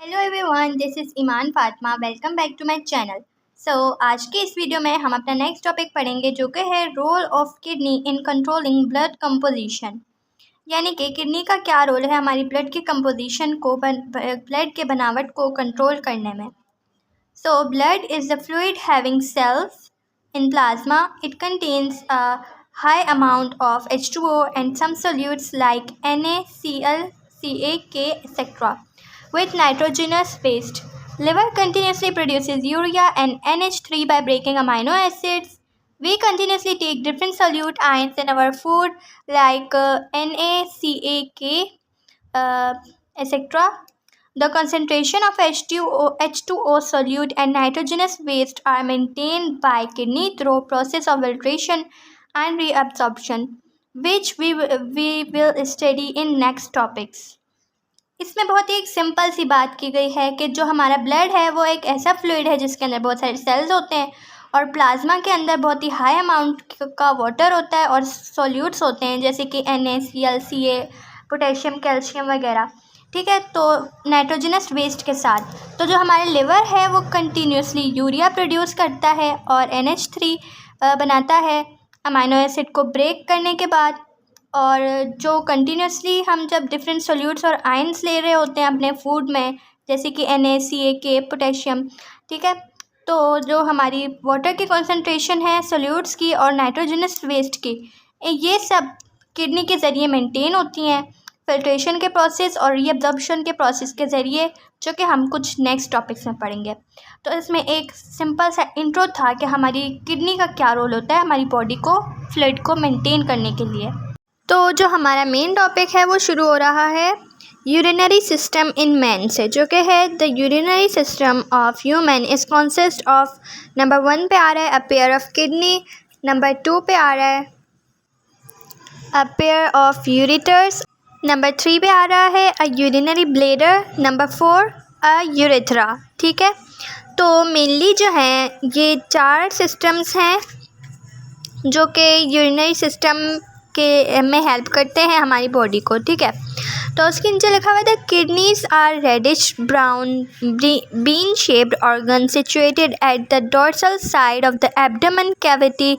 Hello everyone, this is Iman Fatima. Welcome back to my channel. आज के इस वीडियो में हम अपना नेक्स्ट टॉपिक पढ़ेंगे जो कि है role of kidney in controlling blood composition. यानी कि किडनी का क्या रोल है हमारी ब्लड की कंपोजिशन को ब्लड के बनावट को कंट्रोल करने में। Blood is the fluid having cells in plasma. It contains a high amount of H2O and some solutes like NaCl, CaK, etc. with nitrogenous waste. Liver continuously produces urea and NH3 by breaking amino acids. We continuously take different solute ions in our food like NaCAK, etc. The concentration of H2O solute and nitrogenous waste are maintained by kidney through process of filtration and reabsorption, which we will study in next topics. इसमें बहुत ही एक simple सी बात की गई है कि जो हमारा ब्लड है वो एक ऐसा फ्लूइड है जिसके अंदर बहुत सारे सेल्स होते हैं और प्लाज्मा के अंदर बहुत ही हाई अमाउंट का वाटर होता है और सॉल्यूट्स होते हैं जैसे कि NaCl, Ca, पोटेशियम, कैल्शियम वगैरह। ठीक है, तो नाइट्रोजनस वेस्ट के साथ तो जो हमारे लिवर है वो कंटिन्यूसली यूरिया प्रोड्यूस करता है और NH3 बनाता है अमाइनो एसिड को ब्रेक करने के बाद। और जो कंटिन्यूसली हम जब डिफरेंट सोल्यूट्स और आयंस ले रहे होते हैं अपने फूड में जैसे कि NaCAK, पोटेशियम, ठीक है, तो जो हमारी वाटर की कॉन्सेंट्रेशन है सोल्यूट्स की और नाइट्रोजनस वेस्ट की, ये सब किडनी के ज़रिए मेंटेन होती हैं फिल्ट्रेशन के प्रोसेस और रीअब्जॉर्प्शन के प्रोसेस के ज़रिए, जो कि हम कुछ नेक्स्ट टॉपिक्स में पढ़ेंगे। तो इसमें एक सिंपल सा इंट्रो था कि हमारी किडनी का क्या रोल होता है हमारी बॉडी को फ्लूइड को मेंटेन करने के लिए। तो जो हमारा मेन टॉपिक है वो शुरू हो रहा है यूरिनरी सिस्टम इन मैन से, जो कि है the urinary system of human is consist of, number 1 पे आ रहा है a pair of kidney, number 2 पे आ रहा है a pair of ureters, number 3 पे आ रहा है अ यूरिनरी ब्लैडर, नंबर 4 अ यूरेथ्रा। ठीक है, तो मेनली जो हैं ये 4 सिस्टम्स हैं जो कि यूरिनरी सिस्टम के में हेल्प करते हैं हमारी बॉडी को। ठीक है, तो उसके नीचे लिखा हुआ है the kidneys are reddish brown bean shaped organ situated at the dorsal side of the abdomen cavity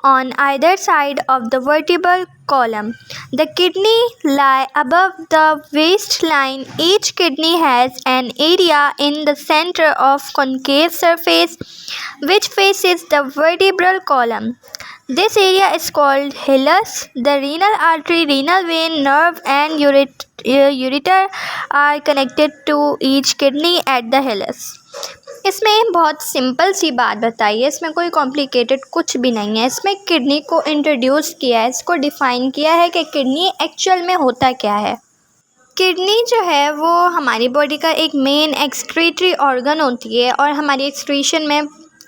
on either side of the vertebral column. The kidney lie above the waistline. Each kidney has an area in the center of concave surface which faces the vertebral column. This area is called hilus. The renal artery, renal vein, nerve and ureter are connected to each kidney at the hilus. इसमें बहुत simple सी बात बताई है, इसमें कोई complicated कुछ भी नहीं है। इसमें किडनी को इंट्रोड्यूस किया है, इसको डिफ़ाइन किया है कि किडनी एक्चुअल में होता क्या है। किडनी जो है वो हमारी बॉडी का एक मेन एक्सक्रीटरी ऑर्गन होती है और हमारी एक्सक्रीशन में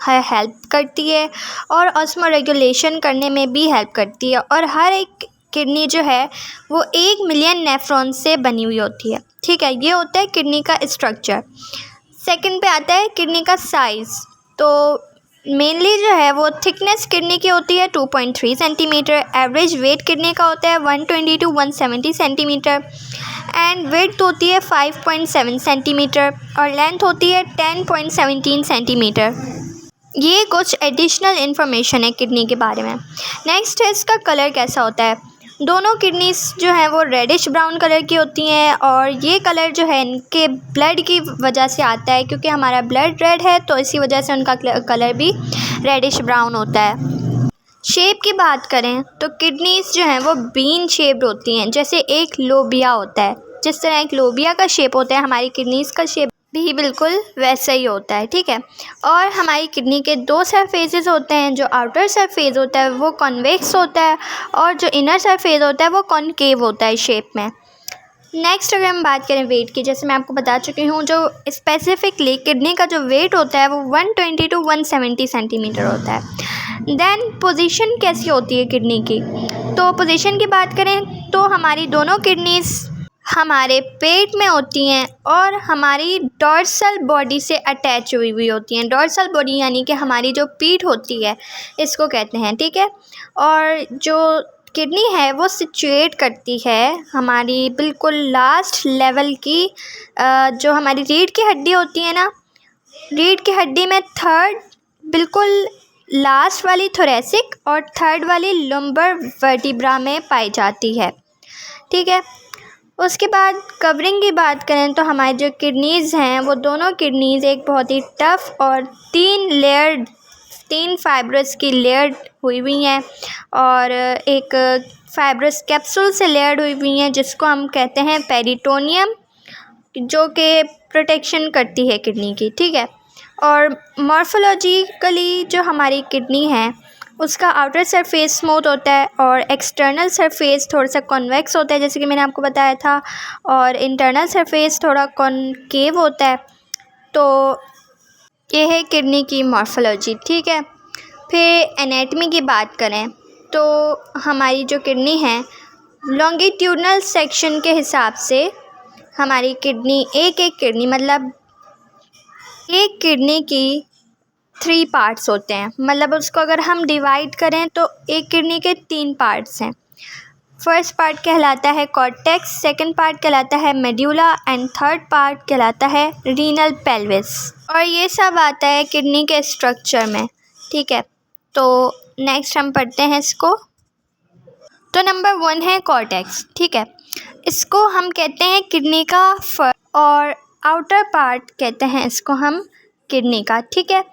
हेल्प करती है और ऑस्मो रेगुलेशन करने में भी हेल्प करती है। और हर एक किडनी जो है वो 1 मिलियन नेफ्रॉन से बनी हुई होती है। ठीक है, ये होता है किडनी का स्ट्रक्चर। सेकंड पे आता है किडनी का साइज़। तो मेनली जो है वो थिकनेस किडनी की होती है 2.3 सेंटीमीटर, एवरेज वेट किडनी का होता है 120 to 170 सेंटीमीटर एंड विड्थ होती है 5.7 सेंटीमीटर और लेंथ होती है 10.17 सेंटीमीटर। ये कुछ एडिशनल इन्फॉर्मेशन है किडनी के बारे में। नेक्स्ट है इसका कलर कैसा होता है। दोनों किडनीज जो हैं वो रेडिश ब्राउन कलर की होती हैं और ये कलर जो है इनके ब्लड की वजह से आता है, क्योंकि हमारा ब्लड रेड है तो इसी वजह से उनका कलर भी रेडिश ब्राउन होता है। शेप की बात करें तो किडनीज जो हैं वो बीन शेप्ड होती हैं, जैसे एक लोबिया होता है। जिस तरह एक लोबिया का शेप होता है हमारी किडनीज का शेप भी बिल्कुल वैसा ही होता है। ठीक है, और हमारी किडनी के 2 सरफेसेस होते हैं। जो आउटर सरफेस होता है वो कॉन्वेक्स होता है और जो इनर सरफेस होता है वो कॉनकेव होता है शेप में। नेक्स्ट अगर हम बात करें वेट की, जैसे मैं आपको बता चुकी हूँ, जो स्पेसिफिकली किडनी का जो वेट होता है वो 120 to 170 सेंटीमीटर होता है। देन पोजीशन कैसी होती है किडनी की, तो पोजीशन की बात करें तो हमारी दोनों किडनीज हमारे पेट में होती हैं और हमारी डॉर्सल बॉडी से अटैच हुई हुई होती हैं। डॉर्सल बॉडी यानी कि हमारी जो पीठ होती है इसको कहते हैं। ठीक है, और जो किडनी है वो सिचुएट करती है हमारी बिल्कुल लास्ट लेवल की जो हमारी रीढ़ की हड्डी होती है ना, रीढ़ की हड्डी में थर्ड बिल्कुल लास्ट वाली थोरेसिक और थर्ड वाली लंबर वर्टिब्रा में पाई जाती है। ठीक है, उसके बाद कवरिंग की बात करें तो हमारी जो किडनीज़ हैं वो दोनों किडनीज़ एक बहुत ही टफ़ और 3 फाइब्रस की लेयर हुई हुई हैं और एक फाइब्रस कैप्सूल से लेयर्ड हुई हुई हैं जिसको हम कहते हैं पेरिटोनियम, जो कि प्रोटेक्शन करती है किडनी की। ठीक है, और मॉर्फोलॉजिकली जो हमारी किडनी है उसका आउटर सरफेस स्मूथ होता है और एक्सटर्नल सरफेस थोड़ा सा कॉन्वेक्स होता है, जैसे कि मैंने आपको बताया था, और इंटरनल सरफेस थोड़ा कॉनकेव होता है। तो ये है किडनी की मॉर्फोलॉजी। ठीक है, फिर एनाटमी की बात करें तो हमारी जो किडनी है लॉन्गिट्यूडनल सेक्शन के हिसाब से हमारी किडनी एक किडनी मतलब एक किडनी की 3 पार्ट्स होते हैं। मतलब उसको अगर हम डिवाइड करें तो एक किडनी के 3 पार्ट्स हैं। फर्स्ट पार्ट कहलाता है कॉर्टेक्स, सेकंड पार्ट कहलाता है मेड्यूला एंड थर्ड पार्ट कहलाता है रीनल पेल्विस। और ये सब आता है किडनी के स्ट्रक्चर में। ठीक है, तो नेक्स्ट हम पढ़ते हैं इसको। तो नंबर 1 है कॉर्टेक्स। ठीक है, इसको हम कहते हैं किडनी का और आउटर पार्ट कहते हैं इसको हम किडनी का। ठीक है,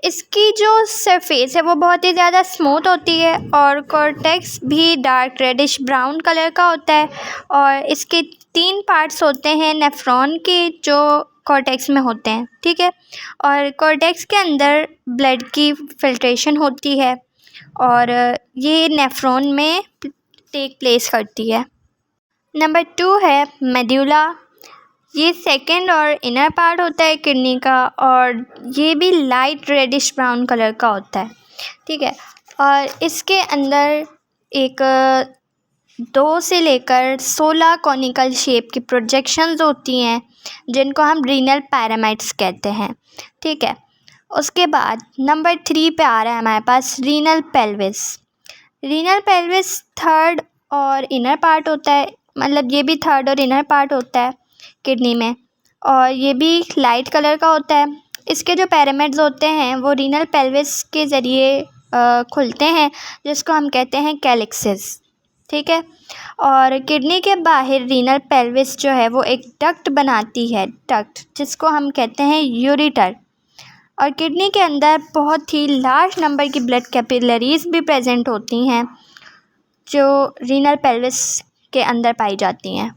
इसकी जो सरफेस है वो बहुत ही ज़्यादा स्मूथ होती है और कॉर्टेक्स भी डार्क रेडिश ब्राउन कलर का होता है और इसके 3 पार्ट्स होते हैं नेफ्रॉन के जो कॉर्टेक्स में होते हैं। ठीक है, और कॉर्टेक्स के अंदर ब्लड की फिल्ट्रेशन होती है और ये नेफ्रॉन में टेक प्लेस करती है। नंबर 2 है मेड्यूला। ये सेकंड और इनर पार्ट होता है किडनी का और ये भी लाइट रेडिश ब्राउन कलर का होता है। ठीक है, और इसके अंदर एक 2 से लेकर 16 कॉनिकल शेप की प्रोजेक्शंस होती हैं जिनको हम रीनल पैरामाइड्स कहते हैं। ठीक है, उसके बाद नंबर 3 पे आ रहा है हमारे पास renal pelvis. Renal pelvis third और इनर पार्ट होता है, मतलब ये भी थर्ड और इनर पार्ट होता है किडनी में और ये भी लाइट कलर का होता है। इसके जो पैरामिड्स होते हैं वो रीनल पेल्विस के ज़रिए खुलते हैं जिसको हम कहते हैं कैलिक्सेस। ठीक है, और किडनी के बाहर रीनल पेल्विस जो है वो एक डक्ट बनाती है, डक्ट जिसको हम कहते हैं यूरेटर। और किडनी के अंदर बहुत ही लार्ज नंबर की ब्लड कैपिलरीज भी प्रेजेंट होती हैं जो रीनल पेल्विस के अंदर पाई जाती हैं।